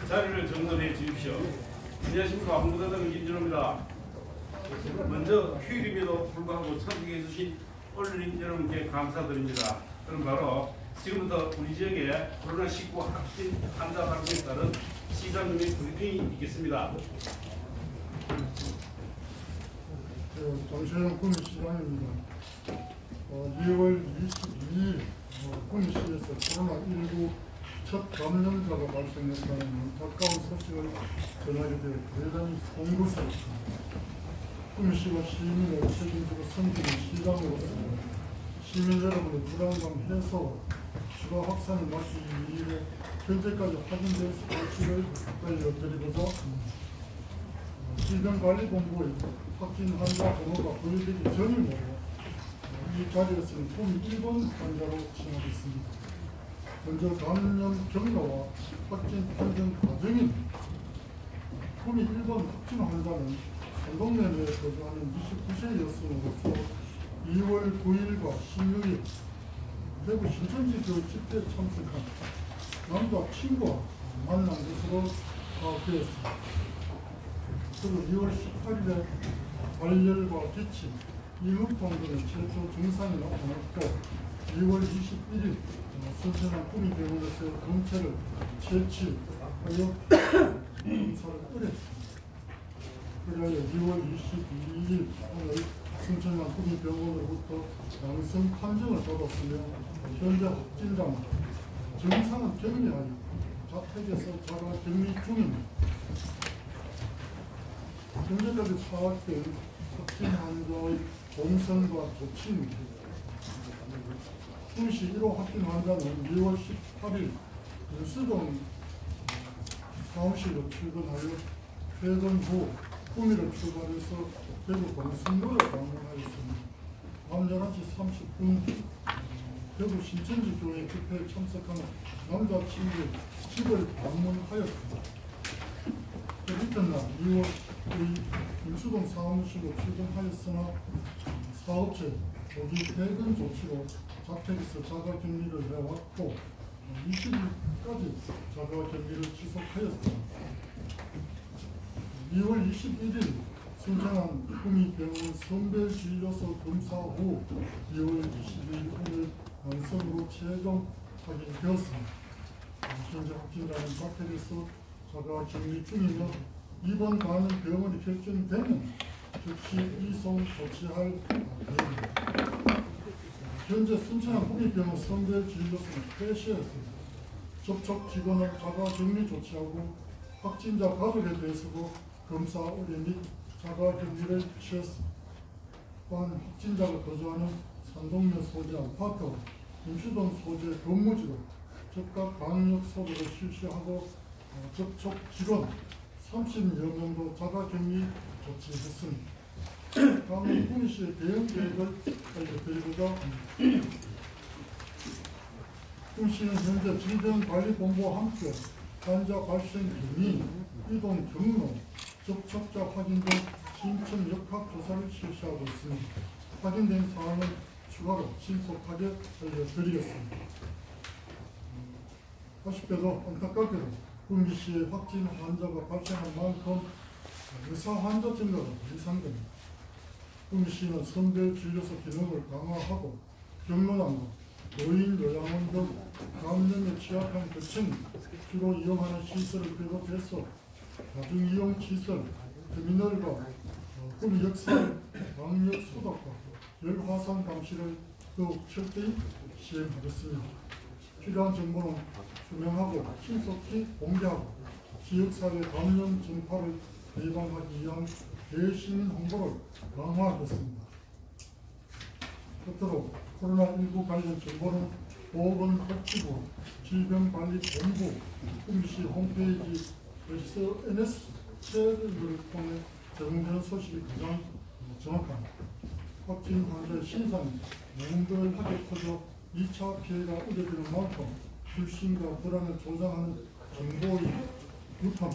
자리를 정돈해 주십시오. 안녕하십니까. 홍보대장 김진호입니다. 먼저 휴일임에도 불구하고 참석해 주신 언론인 여러분께 감사드립니다. 그럼 바로 지금부터 우리 지역에 코로나19 확진 환자 발생에 따른 시장님의 브리핑이 있겠습니다. 정세영 구미시장입니다. 2월 22일 구미시에서 코로나19 첫 감염자가 발생했다는 안타까운 소식을 전하게 되어 대단히 송구스럽습니다. 구미시가 시민을 책임지고 섬기는 시장으로서 시민 여러분의 불안감 해소와 추가 확산을 막기 위해 현재까지 확인된 수치를 알려드리고자 질병관리본부의 확진 환자 번호가 보여지기 전이므로 이 자리에서는 구미 1번 환자로 칭하겠습니다. 먼저 감염 경로와 확진 판정 과정인 구미 1번 확진 환자는 산동면에 거주하는 29세 여성으로서 2월 9일과 16일 대구 신천지 교회 집회에 참석한 남자 친구와 만난 것으로 파악되었습니다. 그리고 2월 18일에 발열과 기침, 이물통 등의 최초 증상이 나타났고 2월 21일 순천한 구미병원에서 검체를 채취하여 검사를 의뢰했습니다. 그리하여 2월 22일 오늘 순천한 구미병원으로부터 양성 판정을 받았으며 현재 확진자는 증상은 격리하여 자택에서 자가 격리 중입니다. 현재까지 파악된 확진 환자의 동선과 조치입니다. 구미시 1호 확진 환자는 2월 18일 윤수동 사무실로 출근하여 퇴근 후 구미를 출발해서 대구 광성로를 방문하였습니다. 밤 11시 30분 대구 신천지 교회 집회에 참석하는 남자친구 집을 방문하였습니다. 그 이튿날 2월 2일 윤수동 사무실로 출근하였으나 사업체 조기 퇴근 조치로 자택에서 자가격리를 해왔고 20일까지 자가격리를 지속하였습니다. 2월 21일 순천한 구미병원 선별진료소 검사 후 2월 22일 오늘 양성으로 최종 확인되었습니다. 현재 확진자는 자택에서 자가격리 중이며 입원 가능 병원이 결정되면 즉시 이송 조치할 계획입니다. 현재 순천한 구미병원 선별진료소는 폐쇄했습니다. 접촉 직원은 자가격리 조치하고 확진자 가족에 대해서도 검사 의뢰 및 자가격리를 취했습니다. 또한 확진자가 거주하는 산동면 소재 아파트와 임수동 소재 건물지로 즉각 방역 소독을 실시하고 접촉 직원 30여 명도 자가격리 조치했습니다. 다음은 구미시의 대응 계획을 알려드리고자 합니다. 구미시는 현재 질병관리본부와 함께 환자 발생 경위, 이동 경로, 접촉자 확인 등 신청 역학 조사를 실시하고 있습니다. 확인된 사항은 추가로 신속하게 알려드리겠습니다. 아쉽게도 안타깝게도 구미시에 확진 환자가 발생한 만큼 의사 환자 증가가 예상됩니다. 구미시는 선별진료소 기능을 강화하고 경로당과 노인, 요양원 등 감염에 취약한 계층이 주로 이용하는 시설을 비롯해서 다중이용 시설, 터미널과 구미 역사 방역 소독과 열화상 감시를 더욱 철저히 시행하겠습니다. 필요한 정보는 투명하고 신속히 공개하고 지역사회 감염 전파를 예방하기 위한 대시민 홍보를 강화하겠습니다. 끝으로 코로나19 관련 정보는 보건복지부, 질병관리본부, 구미시 홈페이지, SNS를 통해 제공되는 소식이 가장 정확합니다. 확진 환자의 신상이 무분별하게 퍼져 2차 피해가 우려되는 만큼 불신과 불안을 조장하는 정보의 유통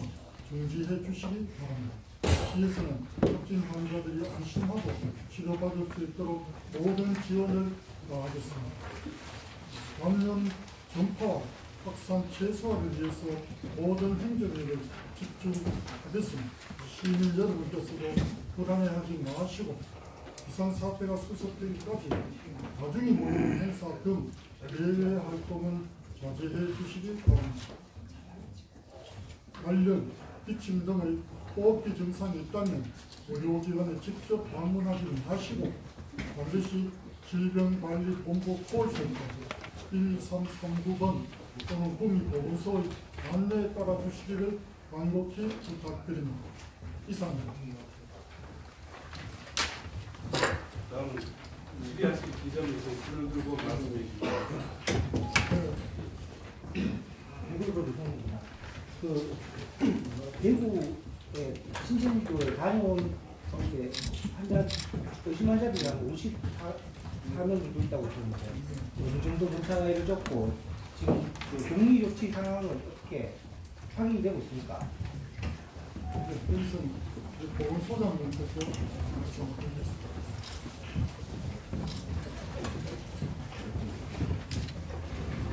중지해 주시기 바랍니다. 시에서는 확진 환자들이 안심하고 치료받을 수 있도록 모든 지원을 다하겠습니다. 감염 전파 확산 최소화를 위해서 모든 행정력을 집중하겠습니다. 시민 여러분께서도 불안해하지 마시고 비상사태가 수습되기까지 나중에 모이는 행사 등 대외 활동을 자제해 주시기 바랍니다. 관련 기침 등의 호흡기 증상이 있다면 의료기관에 직접 방문하지 마시고 반드시 질병관리본부 콜센터 1339번 또는 국민보건소의 안내에 따라 주시기를 간곡히 부탁드립니다. 이상입니다. 다음은 유리하신 기자님께서 불을 들고 말씀해 주십시오. 대구에 신천지교에 다녀온 환자, 의심 환자들이 한 54명 정도 있다고 들었는데 어느 정도 검사가 이루어졌고 지금 그 격리 조치 상황은 어떻게 확인이 되고 있습니까? 여기서 보건소장님께서 말씀드리겠습니다.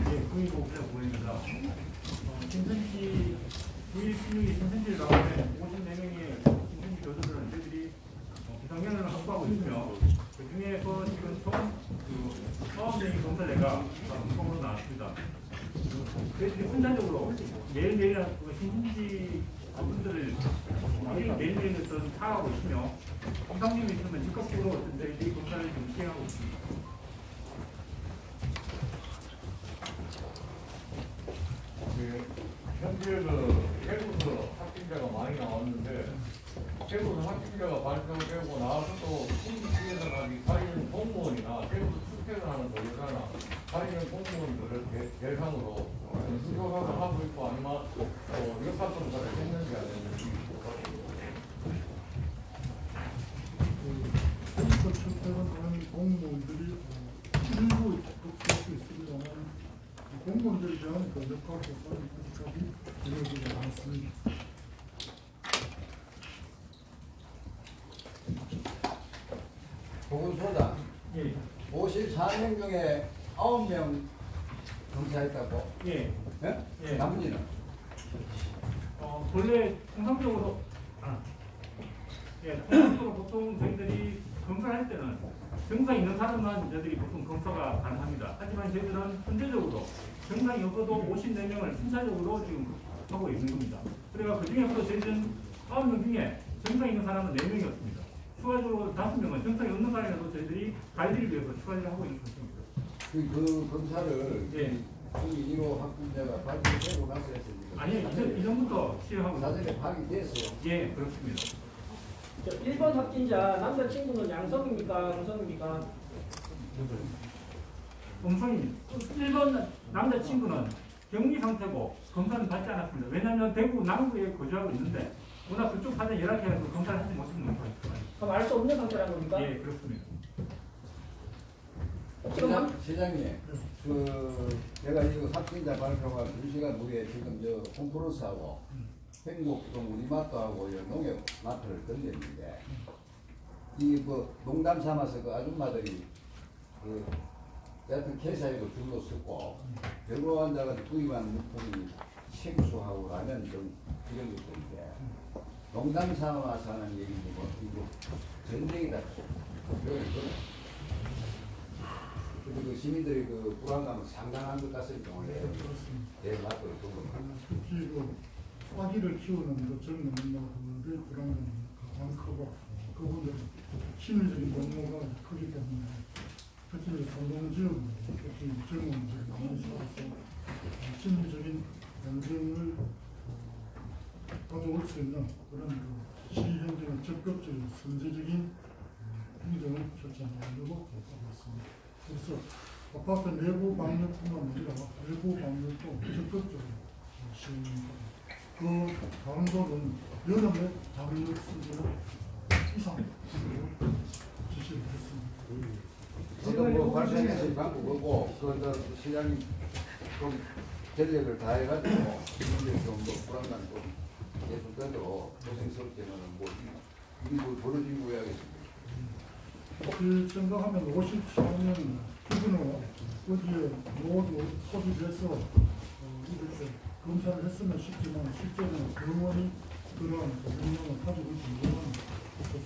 네, 구의보고요 보입니다. 신천지 9일 16일 신천지를 나오는데 54명의 신천지 교도들은 저희들이 비상면허를 확보하고 있으며 그 중에서 지금 총 9명의 검사대가 검으로 나왔습니다. 저희들이 혼자적으로 매일매일 신천지 분들을 매일매일 파악하고 있으며 이상님이 있으면 즉각적으로 저희들이 검사를 좀 시행하고 있습니다. 현재 대구에서 확진자가 많이 나왔는데 대구에서 확진자가 발생되고 나서 또 신지에서 가기 다니는 공무원이나 대구에서 출퇴근하는 노조자나 다니는 공무원들을 대상으로 수교사를 하고 있고 아니면 역학검사를 했는지 안 했는지 대구에서 출퇴근하는 공무원들이 일부 있을 수 있습니다만 공무원들에 대한 역할 조사는 아직까지 이루어지지 않았습니다. 보건소장 예. 54명 중에 9명 검사했다고? 예. 예? 예. 나머지는? 본래 통상적으로 통상적으로 보통 저희들이 검사를 할 때는 증상이 있는 사람만 저희들이 보통 검사가 가능합니다. 하지만 저희들은 현재적으로 증상이 없어도 54명을 순차적으로 지금 하고 있는 겁니다. 그래서 그 중에서도 저희들은 9명 중에 증상이 있는 사람은 4명이었습니다. 추가적으로 5명은 증상이 없는 사람이라도 저희들이 관리를 위해서 추가를 하고 있는 상태입니다. 그 검사를 예. 이 1호 확진자가 발견되고 나서 했습니까? 아니요, 이전부터 시행하고 있습니다. 사전에 파악이 됐어요. 예, 그렇습니다. 1번 확진자 남자친구는 양성입니까? 음성입니까? 음성입니다. 1번 남자친구는 격리 상태고 검사는 받지 않았습니다. 왜냐하면 대구 남구에 거주하고 있는데 워낙 그쪽 사전 연락해서 검사를 하지 못했는 거니까. 그럼 알 수 없는 상태란 겁니까? 예, 그렇습니다. 시장님, 내가 이거 확진자 발표가 2시간 후에 지금 홈플러스하고 행복동 우리마트하고 농협마트를 들렸는데 이 농담 삼아서 그 아줌마들이 여하튼 계산이고 줄로 섰고 병로 환자가 구입한 물품이 생수하고 라면 등 이런 것들인데 농담 삼아서 하는 얘기지 뭐 이거 전쟁이다. 그리고 시민들이 그 불안감은 상당한 것 같습니다. 오늘 내 마트를 보고 특히 아기를 키우는 젊은 엄마들의 불안감이 가장 크고 그분들의 심리적인 공모가 크기 때문에 특히 소동지역 특히 젊은들이 많이 살아서 심리적인 안정을 가져올 수 있는 그런 시행정의 적극적인 선제적인 행정을 실천하려고 하고 있습니다. 그래서 아파트 내부 방역뿐만 아니라 외부 방역도 적극적으로 시행합니다. 그 강도는 여름에 방역 수준 이상 지시를 했습니다. 지금 발생해서 바꾸고 그 시장님 좀 전력을 다해가지고 이분들 좀더 불안감 좀 계속되도록 고생스럽게는 뭐 일부 벌어지고 해야겠습니다. 생각하면 54년 기준으로 어디에 모두 소집해서 이렇게 검사를 했으면 싶지만 실제로는 병원이 그러한 능력을 가지고 있지 못한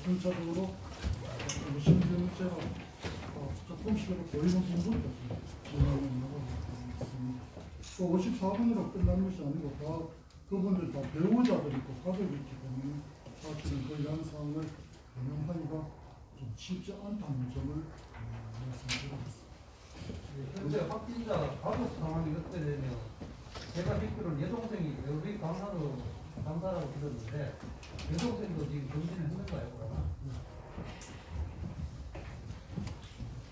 순차적으로 무심증제가 조금씩 보이는 부분도 진행을 나가고 있습니다. 또 54분으로 끝나는 것이 아니고 다 그분들 다 배우자들이고 가족이 있기 때문에 사실은 그 양상을 경영하기가 좀 쉽지 않다는 점을 말씀드리겠습니다. 현재 확진자 가족 상황이 어떻게 되면 제가 듣기로는 여동생이 여기 강사라고 들었는데 여동생도 지금 정신을 했는가요, 그러나?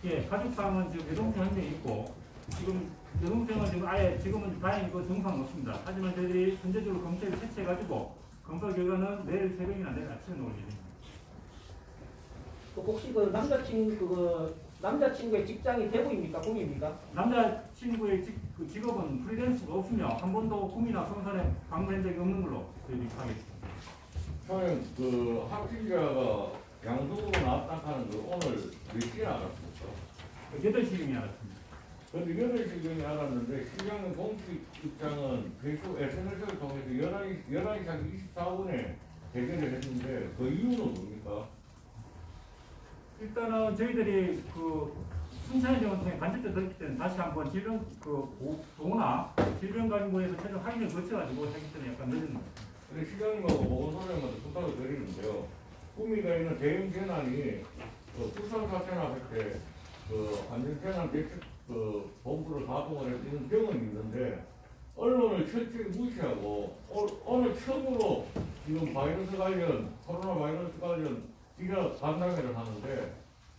예, 가족 상황은 지금 여동생 한 명 있고 지금 여동생은 지금 아예 지금은 다행히고 증상 없습니다. 하지만 저희들이 선제적으로 검사를 채취해가지고 검사 결과는 내일 새벽이나 내일 아침에 나올 예정입니다. 혹시 그 남자친구의 직장이 대구입니까? 공입니까? 남자친구의 직업은 프리랜서가 없으며 한 번도 구미나 성산에 방문한 적이 없는 걸로 저희들이 하겠습니다. 저는 그 확진자가 양성으로 나왔다 하는 거 오늘 몇 시에 알았습니까? 8시경에 알았습니다. 근데 8시경에 알았는데 시장의 공식 입장은 페이스북 SNS를 통해서 11시 24분에 대결을 했는데 그 이유는 뭡니까? 일단은 저희들이 그 순차적으로 통해 간접적 들었기 때문에 다시 한번 질병 도나 질병관리부에서 최종 확인을 거쳐가지고 하기 때문에 약간 늦은 것 같습니다. 근데 시장님하고 보건소장님한테 부탁을 드리는데요. 구미가 있는 대형 재난이 부산 사태나 할 때 안전재난 대책 본부를 가동을 해서 경험이 있는데 언론을 철저히 무시하고 오늘 처음으로 지금 바이러스 관련 코로나 바이러스 관련 기자 간담회를 하는데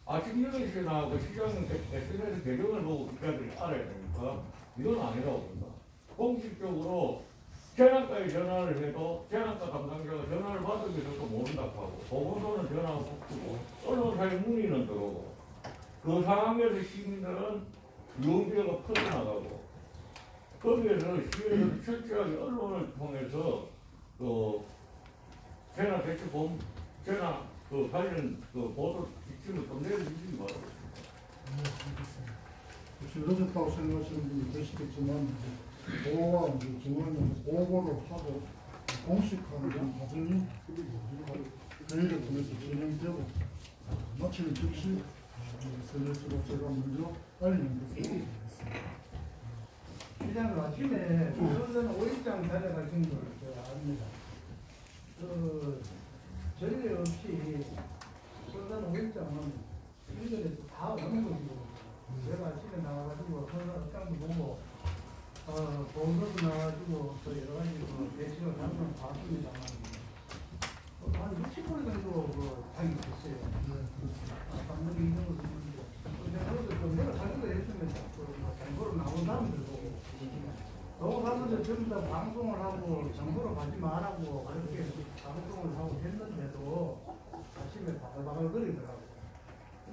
아침 8시에 나오고 시장님 SNS 계정을 보고 기자들이 알아야 됩니까? 이건 아니라고 봅니다. 공식적으로 재난과에 전화를 해도 재난과 담당자가 전화를 받은 게 저도 모른다고 하고 보건소는 전화가 없고 언론사의 문의는 들어오고 그 상황에서 시민들은 유언비어가 퍼져나가고 거기에서 시민들은 철저하게 언론을 통해서 재난 대처본 재난 관련 보도 지침을 좀 내려주시기 바랍니다. 이러졌다고 생각하시는 분이 계시겠지만 보호와 정원은 보고를 하고 공식화하는 그런 과정이 회의를 통해서 진행되고 마치는 즉시 SNS로 제가 먼저 알리는 것으로 하겠습니다. 시장님 아침에 선전 5일장 다녀가신 걸 제가 압니다. 전례 없이 선전 5일장은 일전에서 다 오는 것이고 제가 아침에 나와가지고 선전장도 보고 보험도 나와가지고 또 여러 가지 예측을 하는 봤습니다만 한 60% 정도 당이 됐어요. 방문이 있는 것도 있는데 그래서 좀 내가 자기도 했으면 정보로 나온 사람들 보고 또 사람들 전부 다 방송을 하고 정보로 가지 말라고 그렇게 방송을 하고 했는데도 아침에 바글바글 거리더라고요.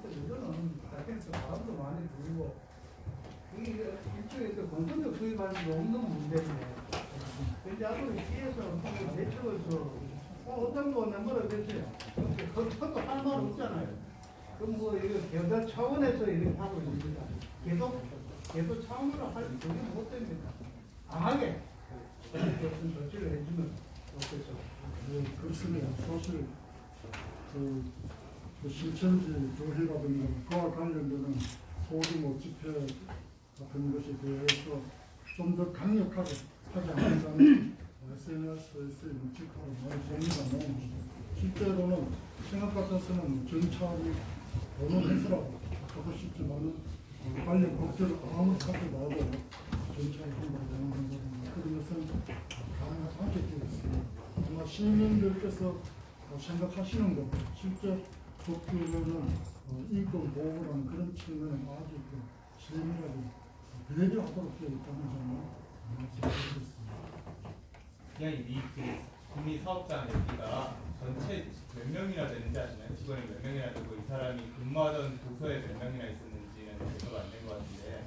근데 이거는 자기한테 바람도 많이 불고 이게 일종에서 공통적 수입할 수 없는 문제인데 이제 앞으로 시에서 대처해서 어떤 거 넘버를 됐어요. 그것도 할 말 없잖아요. 그럼 뭐 이거 개별 차원에서 이렇게 하고 있습니다. 계속 차원으로 할 그게 못 됩니다. 강하게 어떤 조치를 해주면 어때서? 네, 그렇습니다. 사실 그 신천지 교회라든가 그와 관련되는 소규모 집회 같은 것에 대해서 좀 더 강력하게 하지 않는다는 SNS에서의 묵직하고 많이 소리가 나옵니다. 실제로는 생각 같아서는 경찰이 보는 해서라고 하고 싶지만은 관련 법제를 아무 사고 나도 경찰이 한다고 하는 그런 것은 가능하지 않게 되어 있습니다. 아마 시민들께서 생각하시는 것 실제 법규에는 인권 보호라는 그런 측면은 아주 세밀하게 배려하도록 되어 있다는 점을 말씀드리겠습니다. 이 국민 사업자 여기가 전체 몇 명이나 되는지 아시나요? 직원이 몇 명이나 되고 이 사람이 근무하던 부서에 몇 명이나 있었는지는 제대로 안 된 것 같은데.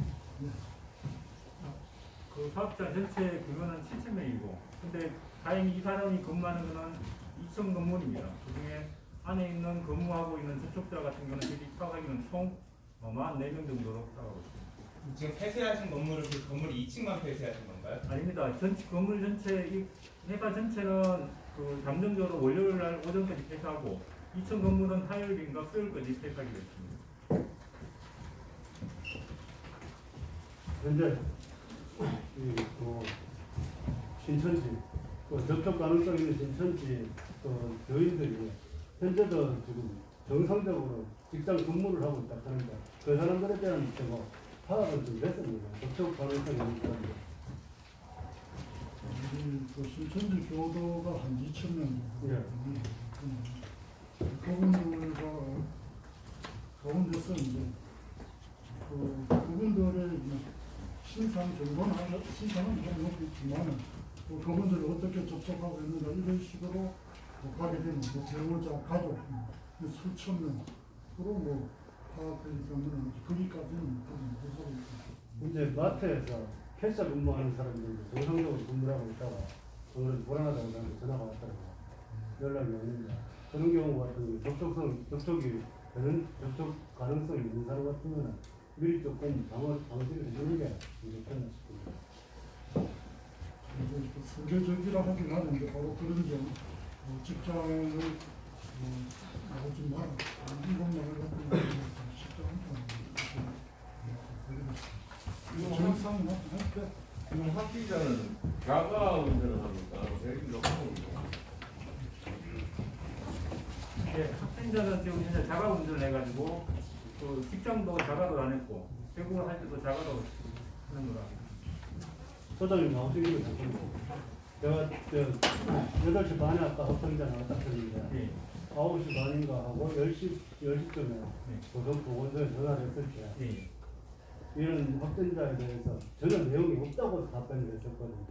그 사업장 전체 규모는 7,000명이고, 근데 다행히 이 사람이 근무하는 거는 2천 건물입니다. 그중에 안에 있는 근무하고 있는 접촉자 같은 경우는 저희 파악하기는 총 44명 정도로 파악하고 있습니다. 지금 폐쇄하신 건물은 그 건물 2층만 폐쇄하신 건가요? 아닙니다. 건물 전체, 이 회사 전체는 그 잠정적으로 월요일 날 오전까지 폐쇄하고 2층 건물은 화요일인가 수요일까지 폐쇄하기로 했습니다. 현재 신천지 접촉 가능성 있는 신천지 교인들이 현재도 지금 정상적으로 직장 근무를 하고 있다 하는데 그 사람들에 대한 파악은 좀 됐습니다. 접촉 가능성 있는 사람들. 그 신천지 교도가 한 2,000명 예. 그분들과 가운데서 이제 그분들의 신상 정보는 신상은 좀 높이 있지만 그분들을 어떻게 접촉하고 있는가 이런 식으로 가게 되면 배우자 가족 수천 명으로 파악하기 때문에 거기까지는 못하고 있습니다. 이제 마트에서 캐셔 근무하는 사람들도 정상적으로 근무를 하고 있다가 오늘은 불안하다고 나한테 전화가 왔더라고요. 연락이 왔는데 그런 경우 같은 경우 접촉이 되는 접촉 가능성이 있는 사람 같으면 미리 조금 방지를 해주는 게 이제 편하 싶습니다. 선제적이라 하긴 하는데 바로 그런 점 직장을 나오지 마라 이런 말을 갖고 쉽지 않다. 정상은 할때 지금 학기자는 자가 운전을 합니까? 대리로 하고 있는 예, 학생자는 지금 현재 자가 운전을 해가지고 그 직장도 자가로 안 했고 대구를 할 때도 자가로 하는 거라. 소장님 나오시기로 됐습니다. 제가 8시 반에 아까 학생자 나왔다 했는데 예. 9시 반인가 하고 10시쯤에 보건소에 전화를 했을 때 예. 이런 확진자에 대해서 전혀 내용이 없다고 답변을 했었거든요.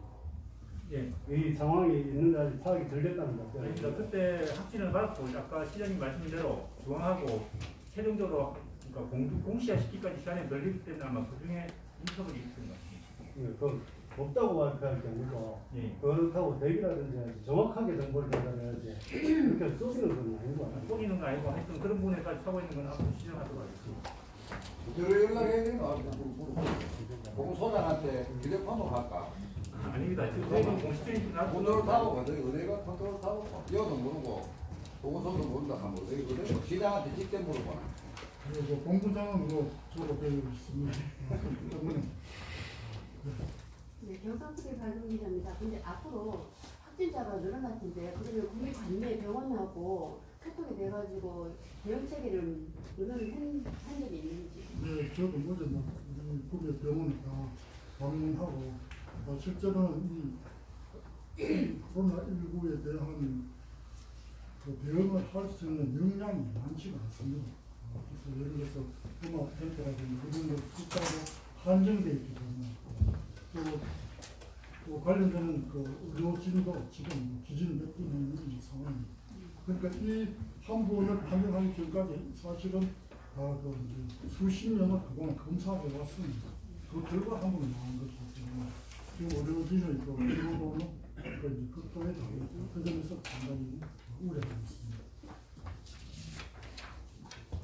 예. 이 상황이 있는지 아직 파악이 덜 됐다는 아닙니다. 답변을. 그때 확진을 받았고 아까 시장님 말씀대로 중앙하고 최종적으로 그러니까 공시화 시키기까지 시간이 걸리기 때문에 아마 그중에 인터벌이 있었던 것 같습니다. 예, 그 없다고 발표할 게 아니고 예. 그렇다고 대비라든지 해야지. 정확하게 정보를 전달해야지. 그렇게 쏘기는 건 아닌 거 아니에요? 속이는 거 아니고 하여튼 그런 부분에까지 차고 있는 건 앞으로 시정하도록 하겠습니다. 그대로 연락해야 되나? 공소장한테 휴대폰으로 갈까? 아닙니다. 지금 저희는 공식적인 번호를 타고 어디 어디가 컨트롤 타고 여도 모르고 보고서도 모른다 하면 어디 시장한테 직접 물어보나? 그리고 본부장은 저거 배우고 있습니다. 때문에 네, 경상북의 발동기자입니다. 근데 앞으로 확진자가 늘어날 텐데 그러면 국민 관내 병원하고 소통이 돼가지고 대응 체계를 의논을 한 적이 있는지. 네, 저도 어제 국외 병원을 다 방문하고 실제로는 이 코로나19에 대한 그 대응을 할 수 있는 역량이 많지가 않습니다. 그래서 예를 들어서 음악센터라든지 그런 것 숫자도 한정되어 있기 때문에 또 관련되는 그 의료진도 지금 기준 몇 분이 있는 상황입니다. 그러니까 이 한 분을 판정하기 전까지 사실은 그 수십 명을 그동안 검사해 왔습니다. 그 결과 한 번에 나온 것이기 때문에 지금 의료진의 그 의료도는 극도에 달했고 그 점에서 상당히 우려하고 있습니다.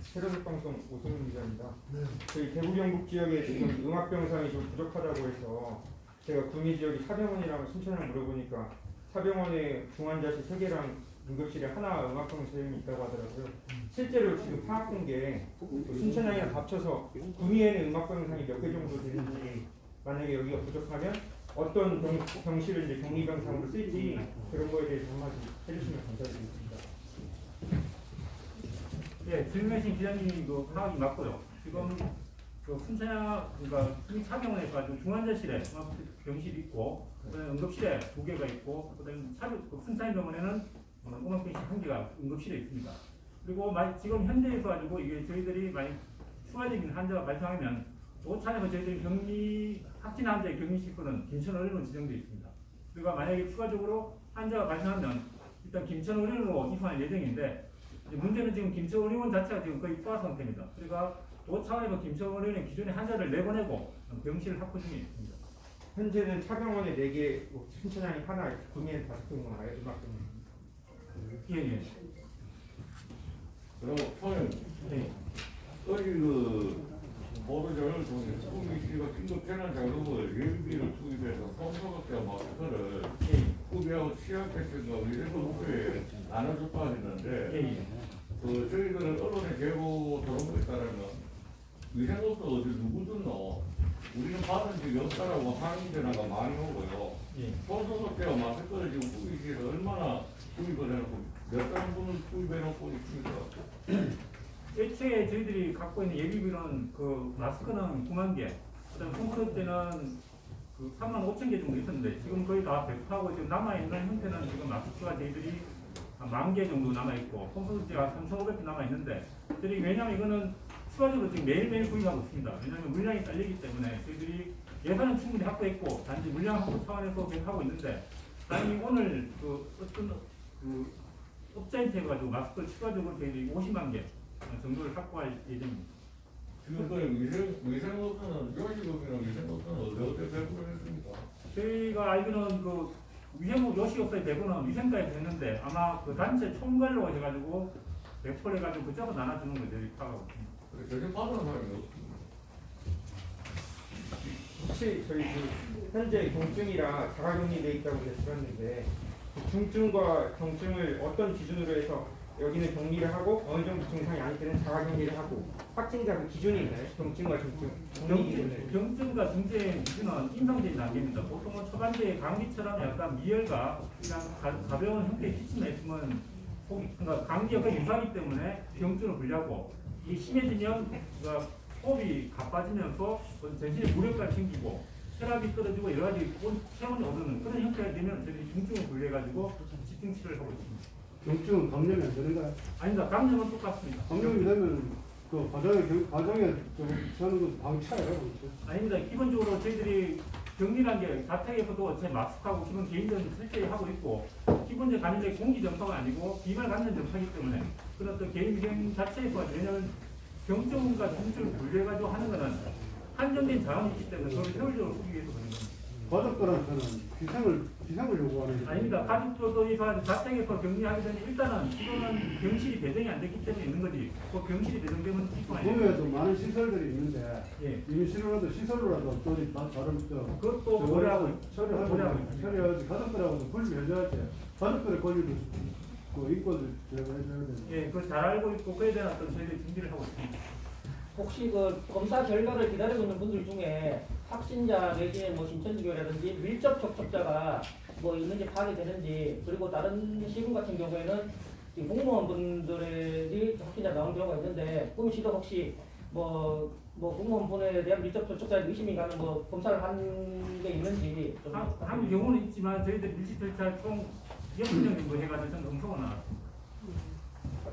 새로운 방송 오승훈 기자입니다. 네. 저희 대구 경북 지역에 지금 음압병상이 좀 부족하다고 해서 제가 구미 지역이 사병원이랑 순천을 물어보니까 사병원에 중환자실 3개랑 응급실에 하나 음압병상이 있다고 하더라고요. 실제로 지금 파악된 게 순천이랑 합쳐서 구미에는 음압병상이 몇 개 정도 되는지 만약에 여기가 부족하면 어떤 병실을 이제 격리병상으로 쓸지 그런 거에 대해서 한마디 해주시면 감사드리겠습니다. 예, 질문하신 기자님이 그 파악이 맞고요. 지금 그 순천향 그러니까 사병원에 가지고 중환자실에 병실이 있고 그다음에 응급실에 2개가 있고 그다음에 순천병원에는 음압병실 1개가 응급실에 있습니다. 그리고 지금 현재에서 가지고 이게 저희들이 만약 추가적인 환자가 발생하면 도차례로 저희들이 격리 확진 환자의 격리시설은 김천의료원 지정되어 있습니다. 그리고 만약에 추가적으로 환자가 발생하면 일단 김천의료원으로 이송할 예정인데 문제는 지금 김천의료원 자체가 지금 거의 포화 상태입니다. 그러니까 그 차원에서 김철원 의원의 기존의 환자를 내보내고 병실을 확보 중에 있습니다. 현재는 차병원에 4개, 순천향이 하나, 구미엔 5개인 건가요? 음악병원. 예. 그리고 저는 예. 어제 그 보도자료를 통해 구미 씨가 긴급 재난 자금을 예비비를 투입해서 성서각과 마스크를 구비하고 취약계층과 위생업소에 나눠줬다 했는데 그 저희들은 언론에 제보 들어온 거에 따르면 위생업소 어디 누구 줬노? 우리는 받은 적이 없다라고 항의 전화가 많이 오고요. 성서각과 마스크를 지금 구미 씨에서 얼마나 구입을 해놓고 몇 달 분을 구입해놓고 있습니까? 애초에 저희들이 갖고 있는 예비비는 그 마스크는 9만 개, 그다음 컴퓨터 때는 그 3만 5천 개 정도 있었는데 지금 거의 다 배포하고 지금 남아 있는 형태는 지금 마스크가 저희들이 한 10,000개 정도 남아 있고 컴퓨터가 3,500개 남아 있는데 저희 왜냐하면 이거는 추가적으로 지금 매일매일 구입하고 있습니다. 왜냐하면 물량이 딸리기 때문에 저희들이 예산은 충분히 확보했고 단지 물량 확보 차원에서 계속 하고 있는데 다행히 오늘 그 어떤 그 업자한테 해가지고 마스크를 추가적으로 저희들이 50만 개 정도를 확보할 예정입니다. 지금 그 위생업소는 요식업이나 위생업소는 어떻게 배포를 했습니까? 저희가 알기로는 그 위생업 요식업소의 대부분은 위생과에 됐는데 아마 그 단체 총괄로 해가지고 배포를 해가지고 그쪽으로 나눠주는 걸 저희 파악하고 있습니다. 저기 받은 사람이 없습니다. 혹시 저희 그 현재 경증이라 자가격리돼 있다고 들었는데 중증과 경증을 어떤 기준으로 해서 여기는 격리를 하고 어느 정도 증상이 안 되는 자가격리를 하고 확진자 그 기준이 있나요? 경증과 중증 경증과 중증의 기준은 임상적인 단계입니다. 보통은 초반기에 감기처럼 약간 미열과 그냥 가벼운 형태의 기침이 있으면 그러니까 감기가 유사하기 때문에 경증을 분류하고 이게 심해지면 그러니까 호흡이 가빠지면서 전신에 무력감이 생기고 혈압이 떨어지고 여러 가지 체온이 오르는 그런 형태가 되면 저희들이 중증을 분류해가지고 집중 치료를 하고 있습니다. 경증은 감염이 안 되는가요? 아닙니다. 감염은 똑같습니다. 감염이 되면 그 과정에 저는 그 방치해요. 아닙니다. 기본적으로 저희들이 격리란 게 자택에서도 제 마스크하고 기본 개인적인 실제히 하고 있고 기본적 감염의 공기 전파가 아니고 비말 감염 전파이기 때문에 그런 또 개인 위생 자체에서 왜냐하면 경증과 중증을 분류해가지고 하는 것은 한정된 자원이 있기 때문에 그걸 효율적으로 쓰기 위해서 그런 겁니다. 가족들한테는 비상을 요구하는 게 아닙니다. 가족들도 이 자택에서 격리하기 전에 일단은 지금은 병실이 배정이 안 됐기 때문에 있는 거지. 그 병실이 배정되면 구미에도 많은 시설들이 있는데 예. 이미 시설로라도 또 다른 그것도 고려하고 처리해야지. 가족들하고도 분리해줘야지. 가족들의 권리도 그 인권을 제공해줘야 되는. 예, 그걸 잘 알고 있고 그에 대한 어떤 저희들이 준비를 하고 있습니다. 혹시 그 검사 결과를 기다리고 있는 분들 중에 확진자 내지는 뭐 신천지교라든지 밀접 접촉자가 뭐 있는지 파악이 되는지 그리고 다른 시군 같은 경우에는 공무원분들이 확진자 나온 경우가 있는데 구미 씨도 혹시 뭐 공무원분에 대한 밀접 접촉자의 의심이 가는 뭐 검사를 한 게 있는지 좀 한 경우는 있지만 저희들 밀집 절차 총 6명 정도 해가지고 전 검사가 나왔습니다.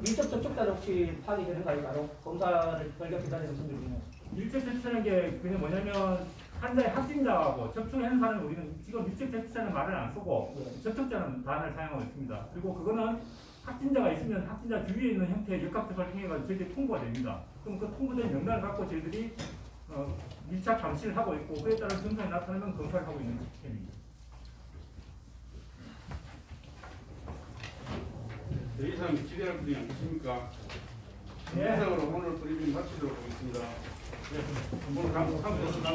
밀접 접촉자는 혹시 파악이 되는가요? 바로 검사를 결과 기다리는 분들 중에 밀접 접촉자는 게 그냥 뭐냐면 환자의 확진자하고 접촉하는 사람이 우리는 지금 밀접 접촉자는 말을 안 쓰고 접촉자는 단어를 사용하고 있습니다. 그리고 그거는 확진자가 있으면 확진자 주위에 있는 형태의 역학조사를 통해서 저희들이 통보가 됩니다. 그럼 그 통보된 명단을 갖고 저희들이 밀착 감시를 하고 있고 그에 따른 증상이 나타나면 검사를 하고 있는 시스템입니다. 더 이상 기대할 분이 안 계십니까? 네. 이상으로 오늘 브리핑 마치도록 하겠습니다. 오늘 감사합니다.